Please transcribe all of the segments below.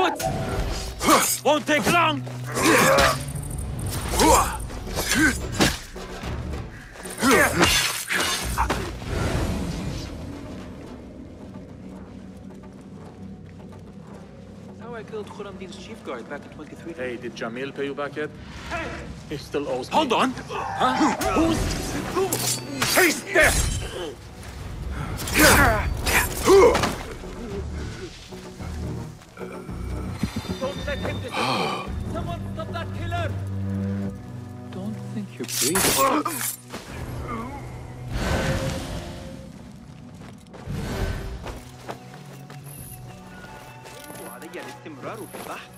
Out! Won't take long! How I killed Khurramdin's chief guard back in 23. Hey, did Jamil pay you back yet? He still owes me. Hold on! Huh? Who's... Face death! Don't let him destroy. Someone stop that killer! Don't think you're breathing. وعلي الاستمرار في البحث.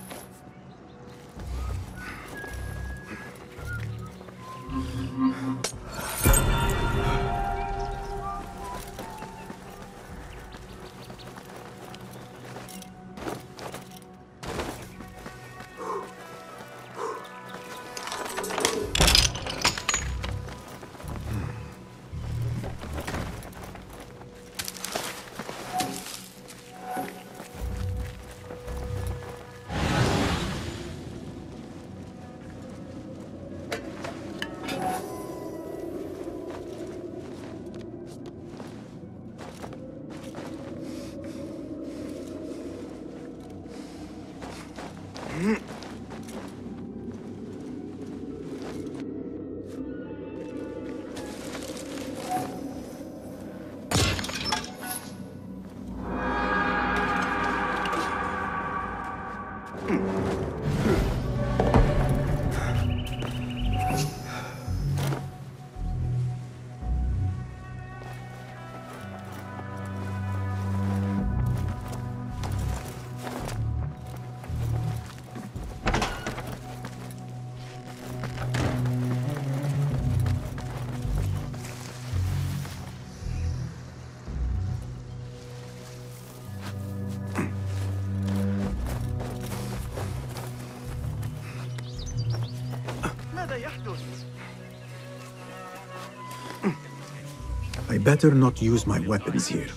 I better not use my weapons here.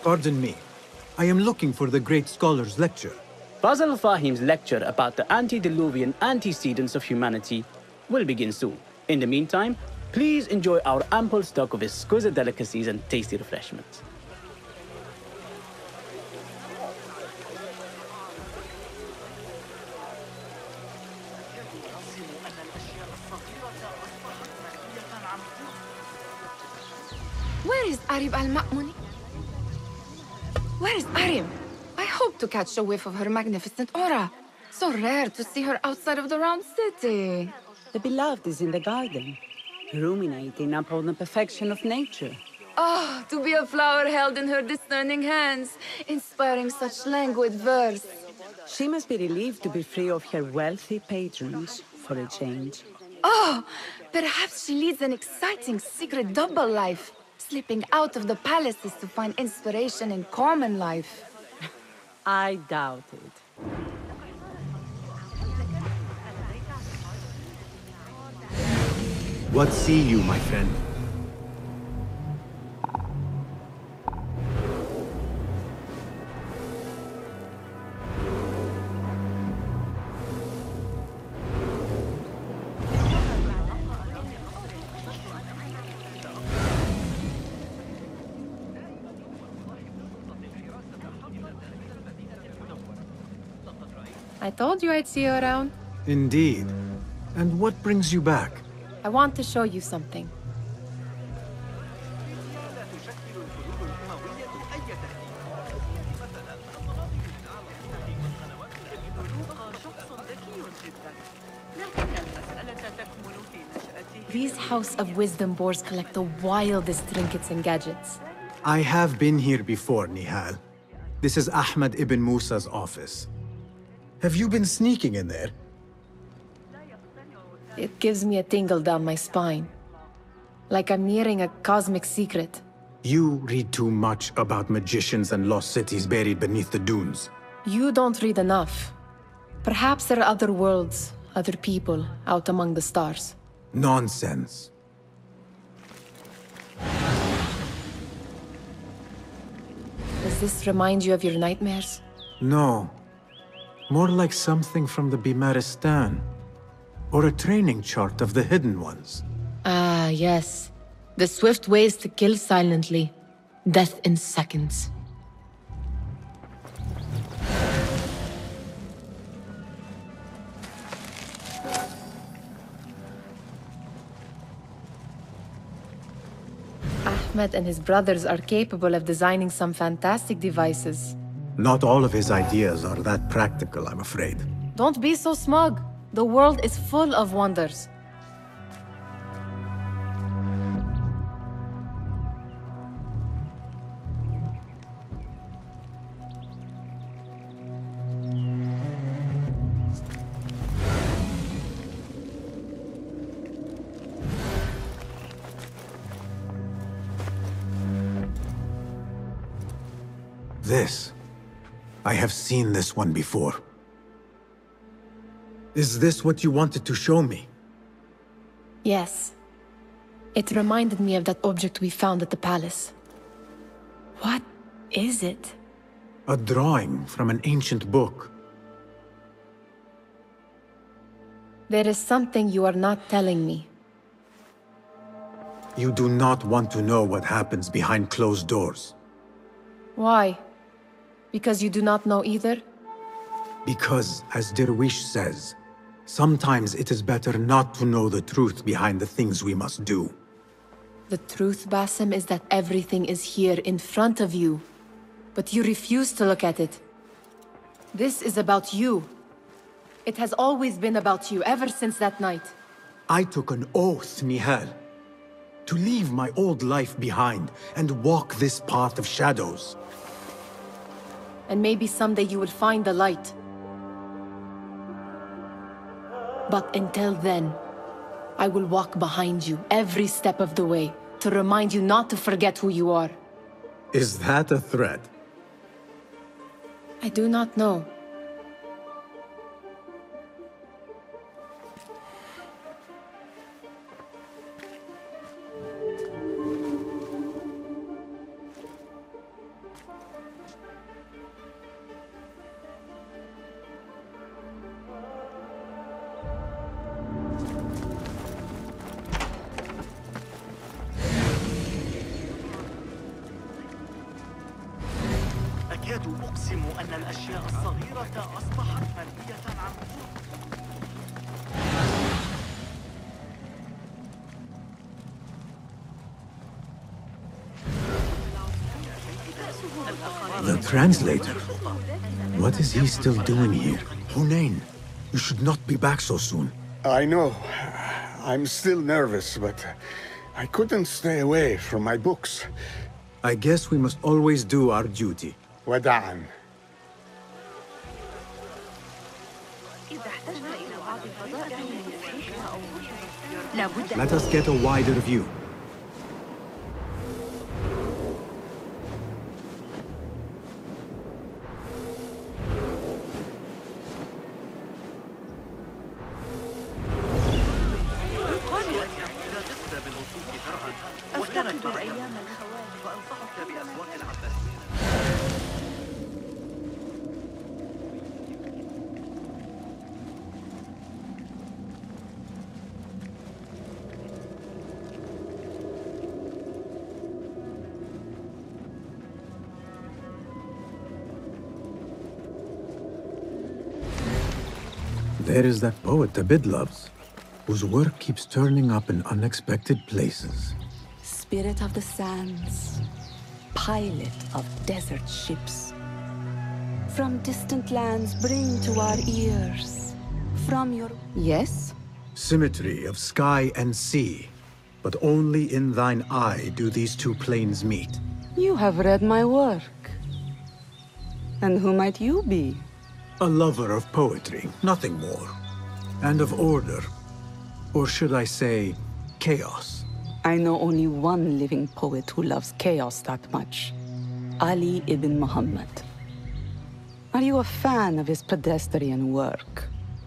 Pardon me. I am looking for the great scholar's lecture. Basil Fahim's lecture about the antediluvian antecedents of humanity will begin soon. In the meantime, please enjoy our ample stock of exquisite delicacies and tasty refreshments. Where is Arib al-Ma'muni? Where is Arib? I hope to catch a whiff of her magnificent aura. So rare to see her outside of the round city. The beloved is in the garden, ruminating upon the perfection of nature. Oh, to be a flower held in her discerning hands, inspiring such languid verse. She must be relieved to be free of her wealthy patrons, for a change. Oh, perhaps she leads an exciting secret double life, slipping out of the palaces to find inspiration in common life. I doubt it. What see you, my friend? I told you I'd see you around. Indeed. And what brings you back? I want to show you something. These House of Wisdom boars collect the wildest trinkets and gadgets. I have been here before, Nihal. This is Ahmed ibn Musa's office. Have you been sneaking in there? It gives me a tingle down my spine. Like I'm nearing a cosmic secret. You read too much about magicians and lost cities buried beneath the dunes. You don't read enough. Perhaps there are other worlds, other people, out among the stars. Nonsense. Does this remind you of your nightmares? No. More like something from the Bimaristan. Or a training chart of the Hidden Ones. Ah, yes. The swift ways to kill silently. Death in seconds. Ahmed and his brothers are capable of designing some fantastic devices. Not all of his ideas are that practical, I'm afraid. Don't be so smug. The world is full of wonders. This. I have seen this one before. Is this what you wanted to show me? Yes. It reminded me of that object we found at the palace. What is it? A drawing from an ancient book. There is something you are not telling me. You do not want to know what happens behind closed doors. Why? Because you do not know either? Because, as Derwish says, sometimes it is better not to know the truth behind the things we must do. The truth, Basim, is that everything is here in front of you. But you refuse to look at it. This is about you. It has always been about you, ever since that night. I took an oath, Nihal, to leave my old life behind and walk this path of shadows. And maybe someday you will find the light. But until then, I will walk behind you every step of the way to remind you not to forget who you are. Is that a threat? I do not know. أكاد أقسم أن الأشياء الصغيرة أصبحت منهية عن The translator? What is he still doing here? Hunain, you should not be back so soon. I know. I'm still nervous, but I couldn't stay away from my books. I guess we must always do our duty. وداعا. Let us get a wider view. There is that poet Abid loves, whose work keeps turning up in unexpected places. Spirit of the sands, pilot of desert ships. From distant lands bring to our ears. From your... Yes? Symmetry of sky and sea, but only in thine eye do these two planes meet. You have read my work. And who might you be? A lover of poetry, nothing more. And of order. Or should I say, chaos. I know only one living poet who loves chaos that much. Ali ibn Muhammad. Are you a fan of his pedestrian work?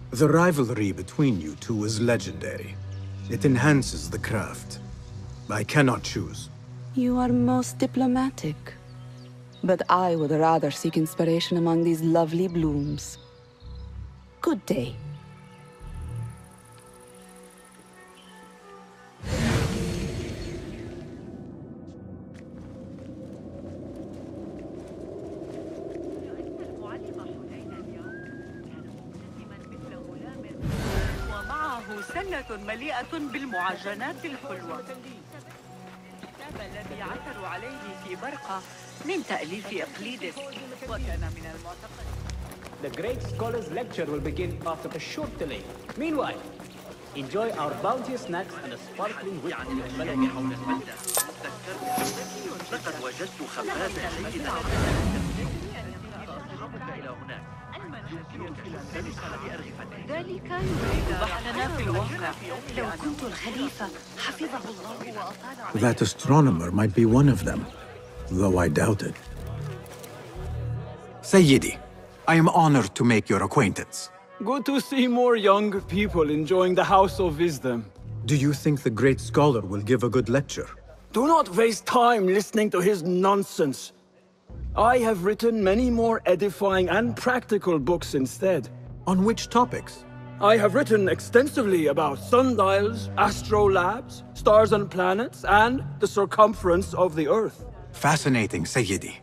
The rivalry between you two is legendary. It enhances the craft. I cannot choose. You are most diplomatic. But I would rather seek inspiration among these lovely blooms. Good day. سنة مليئة بالمعجنات الحلوة. الكتاب الذي عثروا عليه في برقة من تأليف إقليدس وكان من المعتقد. The great scholar's lecture will begin after a short delay. Meanwhile, enjoy our bounteous snacks and a sparkling whiskey. لقد وجدت خبازا جيدا. ذلك يريد بحثنا في الواقع. لو كنت الخليفة حفظه الله وأطال. That astronomer might be one of them, though I doubt it. Sayyidi, I am honored to make your acquaintance. Good to see more young people enjoying the House of Wisdom. Do you think the great scholar will give a good lecture? Do not waste time listening to his nonsense. I have written many more edifying and practical books instead. On which topics? I have written extensively about sundials, astrolabes, stars and planets, and the circumference of the Earth. Fascinating, Sayyidi.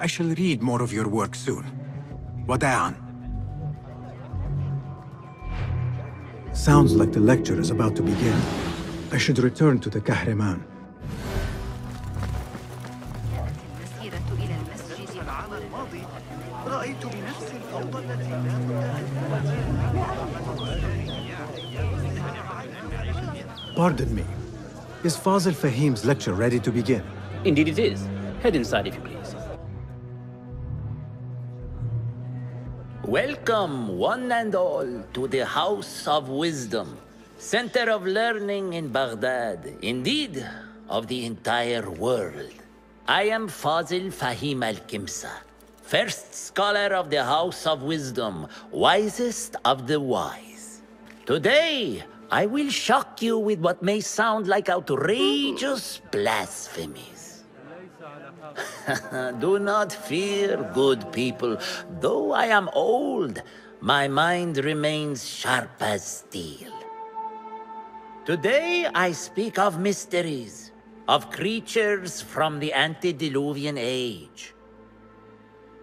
I shall read more of your work soon. Wada'an. Sounds like the lecture is about to begin. I should return to the Kahraman. رأيت بنفسي الفوضى التي Pardon me. Is Fazil Fahim's lecture ready to begin? Indeed it is. Head inside if you please. Welcome, one and all, to the House of Wisdom, center of learning in Baghdad, indeed, of the entire world. I am Fazil Fahim al-Kimsa, first scholar of the House of Wisdom, wisest of the wise. Today, I will shock you with what may sound like outrageous blasphemies. Do not fear, good people. Though I am old, my mind remains sharp as steel. Today, I speak of mysteries, of creatures from the antediluvian age.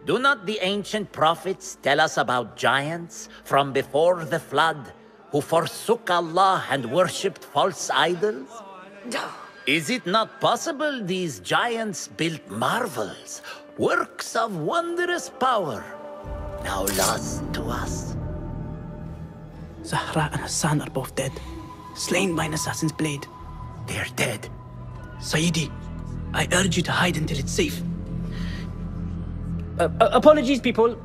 Do not the ancient prophets tell us about giants from before the flood who forsook Allah and worshipped false idols? Is it not possible these giants built marvels, works of wondrous power, now lost to us? Zahra and Hassan are both dead, slain by an assassin's blade. They're dead. Sayyidi, I urge you to hide until it's safe. Apologies, people,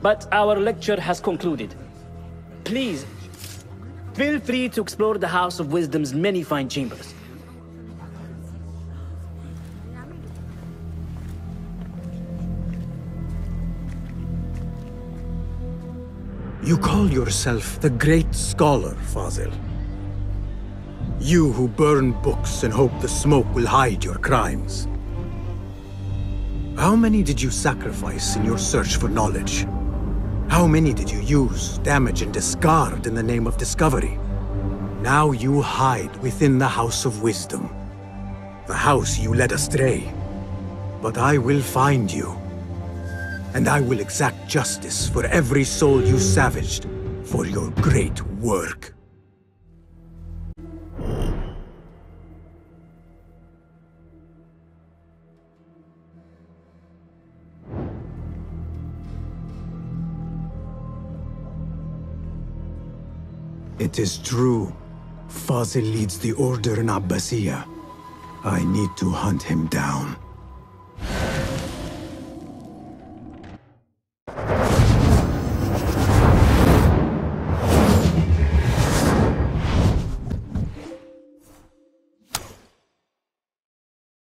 but our lecture has concluded. Please, feel free to explore the House of Wisdom's many fine chambers. You call yourself the great scholar, Fazil. You who burn books and hope the smoke will hide your crimes. How many did you sacrifice in your search for knowledge? How many did you use, damage, and discard in the name of discovery? Now you hide within the House of Wisdom. The house you led astray. But I will find you. And I will exact justice for every soul you savaged for your great work. It is true. Fazil leads the order in Abbasiyah. I need to hunt him down.